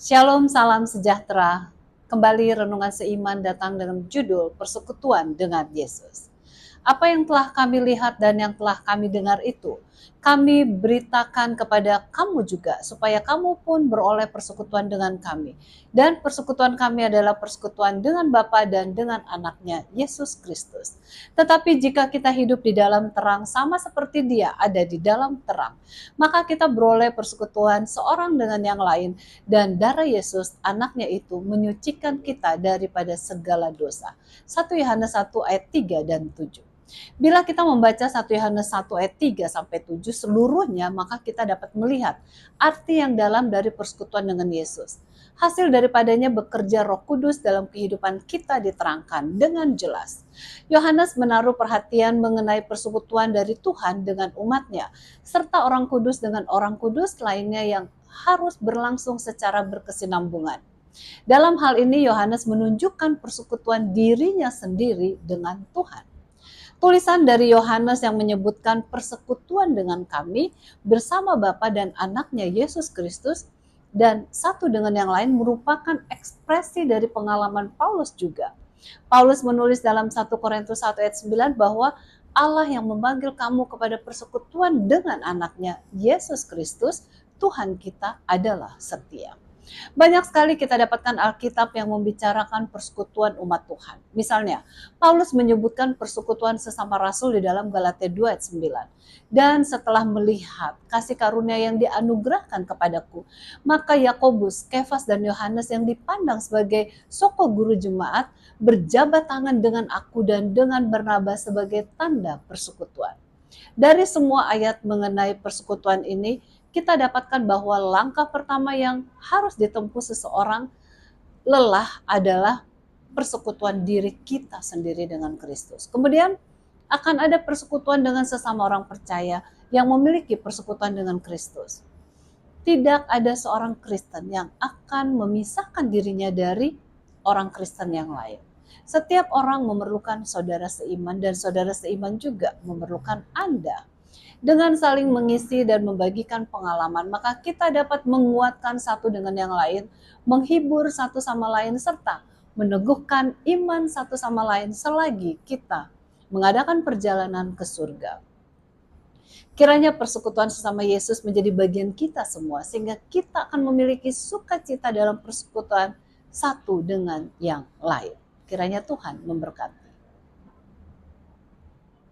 Shalom, salam sejahtera. Kembali renungan seiman datang dengan judul Persekutuan dengan Yesus. Apa yang telah kami lihat dan yang telah kami dengar itu, kami beritakan kepada kamu juga, supaya kamu pun beroleh persekutuan dengan kami. Dan persekutuan kami adalah persekutuan dengan Bapa dan dengan anaknya, Yesus Kristus. Tetapi jika kita hidup di dalam terang, sama seperti Dia ada di dalam terang, maka kita beroleh persekutuan seorang dengan yang lain, dan darah Yesus, anaknya itu, menyucikan kita daripada segala dosa. 1 Yohanes 1 ayat 3 dan 7. Bila kita membaca 1 Yohanes 1 ayat 3 sampai 7 seluruhnya, maka kita dapat melihat arti yang dalam dari persekutuan dengan Yesus. Hasil daripadanya bekerja Roh Kudus dalam kehidupan kita diterangkan dengan jelas. Yohanes menaruh perhatian mengenai persekutuan dari Tuhan dengan umatnya, serta orang kudus dengan orang kudus lainnya yang harus berlangsung secara berkesinambungan. Dalam hal ini Yohanes menunjukkan persekutuan dirinya sendiri dengan Tuhan. Tulisan dari Yohanes yang menyebutkan persekutuan dengan kami bersama Bapa dan anaknya Yesus Kristus dan satu dengan yang lain merupakan ekspresi dari pengalaman Paulus juga. Paulus menulis dalam 1 Korintus 1 ayat 9 bahwa Allah yang memanggil kamu kepada persekutuan dengan anaknya Yesus Kristus, Tuhan kita adalah setia. Banyak sekali kita dapatkan Alkitab yang membicarakan persekutuan umat Tuhan. Misalnya, Paulus menyebutkan persekutuan sesama rasul di dalam Galatia 2 ayat 9. Dan setelah melihat kasih karunia yang dianugerahkan kepadaku, maka Yakobus, Kefas, dan Yohanes yang dipandang sebagai soko guru jemaat berjabat tangan dengan aku dan dengan Barnabas sebagai tanda persekutuan. Dari semua ayat mengenai persekutuan ini, kita dapatkan bahwa langkah pertama yang harus ditempuh seseorang lelah adalah persekutuan diri kita sendiri dengan Kristus. Kemudian akan ada persekutuan dengan sesama orang percaya yang memiliki persekutuan dengan Kristus. Tidak ada seorang Kristen yang akan memisahkan dirinya dari orang Kristen yang lain. Setiap orang memerlukan saudara seiman dan saudara seiman juga memerlukan Anda. Dengan saling mengisi dan membagikan pengalaman, maka kita dapat menguatkan satu dengan yang lain, menghibur satu sama lain, serta meneguhkan iman satu sama lain selagi kita mengadakan perjalanan ke surga. Kiranya persekutuan sesama Yesus menjadi bagian kita semua, sehingga kita akan memiliki sukacita dalam persekutuan satu dengan yang lain. Kiranya Tuhan memberkati.